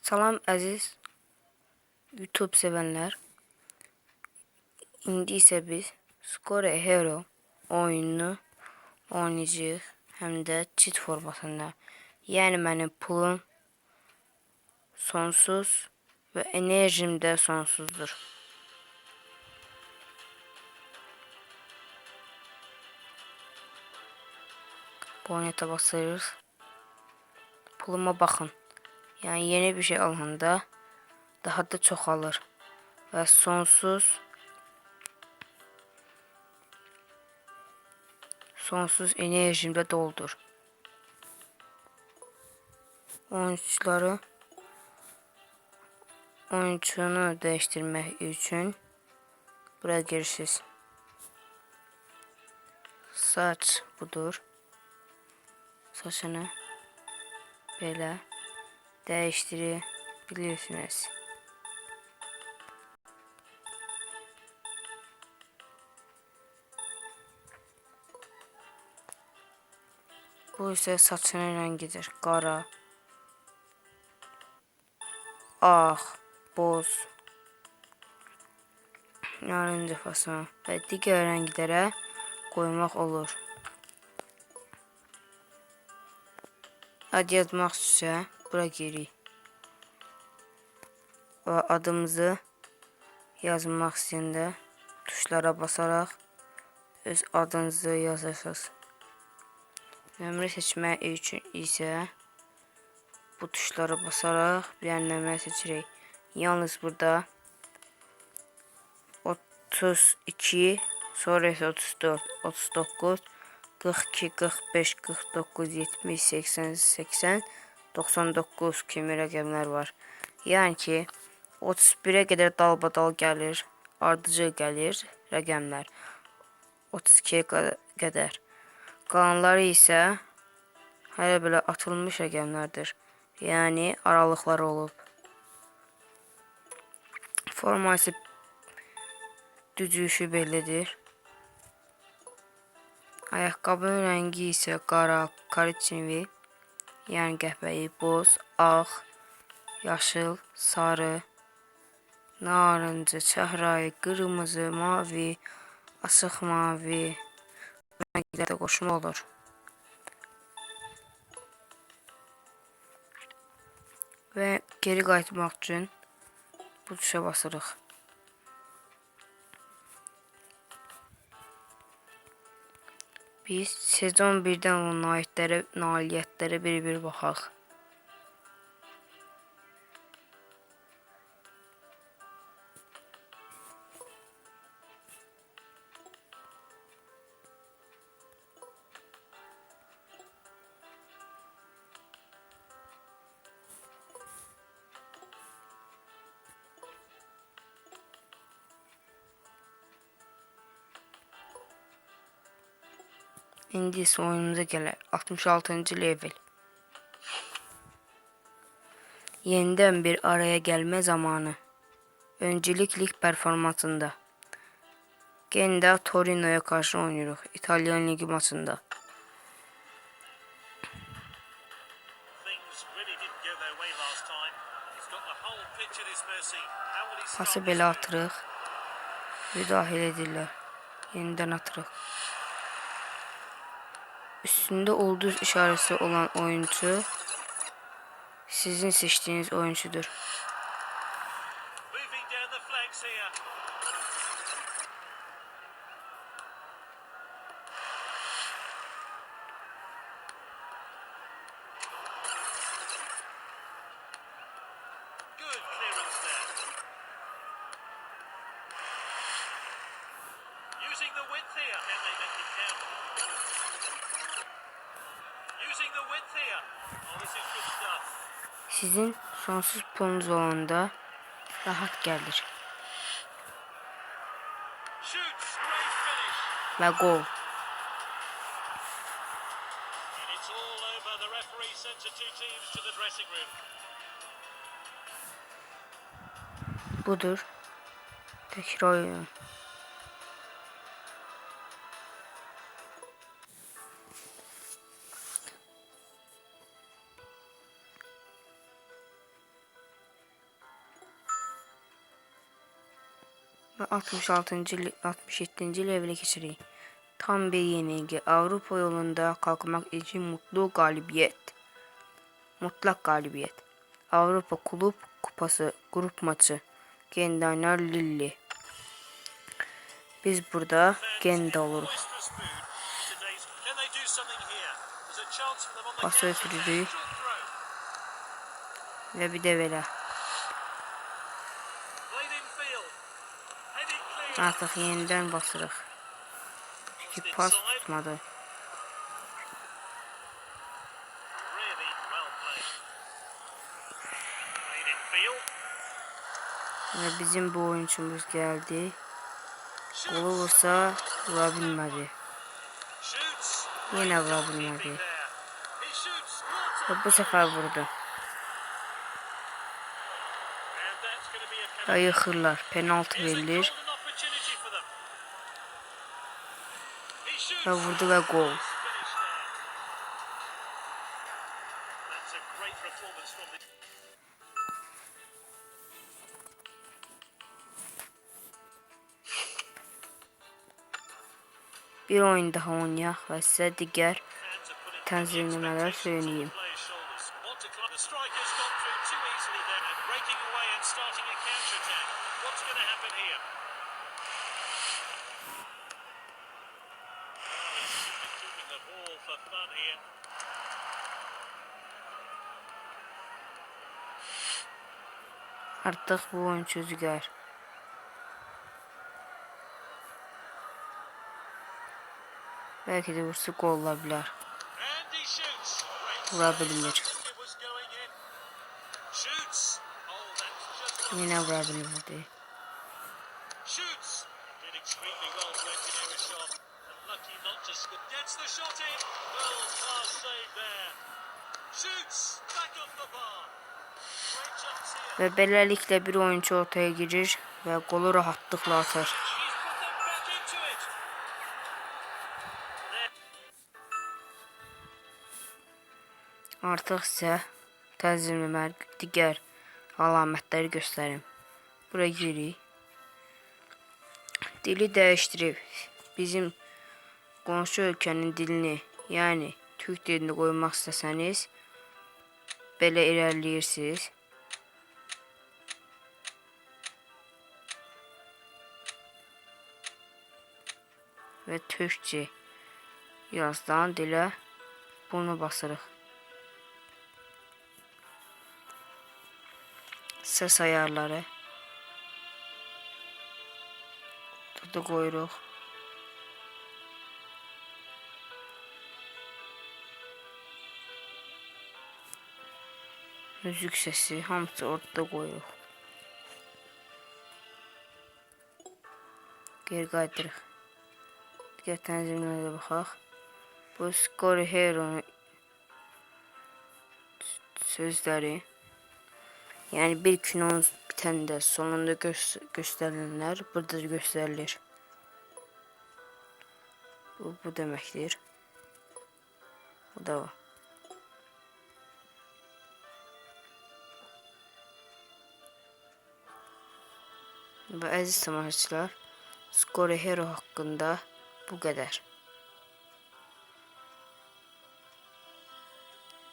Salam əziz YouTube sevənlər. İndi isə biz Score Hero oyununu oynayacağıq, həm də cheat formasında. Yəni mənim pulum sonsuz və enerjim də sonsuzdur. Boneta basırız. Puluma baxın. Yəni yeni bir şey alanda daha da çoxalır və sonsuz enerjimdə doldur. Oyuncunu dəyişdirmək üçün buraya girirsiniz. Saç budur. Saçını belə dəyişdirebilirsiniz. Bu isə saçının rəngidir. Qara, ağ, boz, narıncı fason və digər rənglərə qoymaq olur. Ad yazmaq üçün bura giririk. Və adımızı yazmaq istəyəndə tuşlara basaraq öz adınızı yazırsınız. Nömrə seçmək üçün isə bu tuşlara basaraq bir nömrə seçirik. Yalnız burada 32, sonra isə 34, 39, 42, 45, 49, 70, 80, 80, 99 kimi rəqəmlər var. Yəni ki, 31-ə qədər dalbadal gəlir, ardıcıl gəlir rəqəmlər. 32-yə qədər. Qalanları isə hələ belə atılmış rəqəmlərdir. Yəni aralıqları olub. Forması düzülüşü bellidir. Ayaqqabının rəngi isə qara, korичневый, yəni qəhvəyi, boz, ağ, yaşıl, sarı, narıncı, çəhrayı, qırmızı, mavi, açıq mavi rənglərdə qoşma olur. Və geri qayıtmaq üçün bu tuşa basırıq. Biz sezon 1-dən olan nailiyyətlərə bir-bir baxaq. İndi isə oyunumuza gələr. 66-cı level. Yenidən bir araya gəlmə zamanı. Öncülük lig performansında. Gene Torino'ya qarşı oynayırıq. İtalyan ligi maçında. Pası belə atırıq. Müdaxilə edirlər. Yenidən atırıq. Üstündə ulduz işarəsi olan oyuncu sizin seçdiyiniz oyuncudur. Using the width here, can they make it count? Using the width here. Oh, this is good stuff. Sizin sonsuz pulunuz olanda rahat gəlir. Shoots, great finish. Və gol. And it's all over. The referee sent the two teams to the dressing room. Budur. Təkrar oyun. ve 67. levele geçirik. Tam bir yenilgi. Avrupa yolunda kalkmak için mutlak galibiyet. Avrupa Kulüp Kupası grup maçı. Gendaner Lille. Biz burada Genda oluruz. Boisterous mood in today's. Can they do something here? There's a chance for them on the Pas counter attack. ötürüdü Short throw. ve bir de belə. Played in field. Headed clear. Artıq yenidən basırıq. Çünki pas tutmadı. Really well played. Played in field. Ve bizim bu oyuncumuz geldi. Shoots. Golu vursa vura bilmədi. Shoots. Yine Great vurabilmedi. goalkeeping there. He shoots. What Ve a bu sefer vurdu. And that's going to be a Ve penalty. yıkırlar. Penaltı Here's a verilir. golden opportunity for them. He shoots. Ve vurdu ve gol. Nice finish there. That's a great performance from the Bir oyun daha oynayaq və sizə digər fans are putting tənzimləmələr söyləyeyim. players' shoulders. Want to climb. The striker's gone through too easily there and breaking away and starting a counter-attack. What's going to happen here? Well, he's simply keeping the ball for fun here. Artıq bu oyuncu üzgər. Belki de vursa gol ola bilər. And he shoots. Great Vura save. bilmir. I think it was going in. Shoots. Oh, that's just Yine vura bilmədi. shoots. Did extremely well to engineer a shot. Unlucky not to score. Gets the shot in. Well, class save there. Shoots. Back off the bar. Great chance here. Ve beləliklə bir oyuncu ortaya girir və qolu rahatlıqla atar. He's put them back into it. There. Artıq sizə tənzimləmə digər əlamətləri göstərim. Buraya girik. Dili dəyişdirib bizim qonşu ölkənin dilini, yəni Türk dilini qoymaq istəsəniz belə irəliləyirsiniz. Və Türkçe yazılan dilə bunu basırıq. Ses ayarları. Burada qoyuruq. Müzik sesi hamısı orada qoyuruq. Geri qaydırıq. Digər tənzimlərə baxaq. Bu Score Hero'nun sözləri. Yəni bir kinonun bitəndə sonunda göstərilənlər burada göstərilir. Bu deməkdir. Bu da var. Və əziz tamaşaçılar, Score Hero haqqında bu qədər.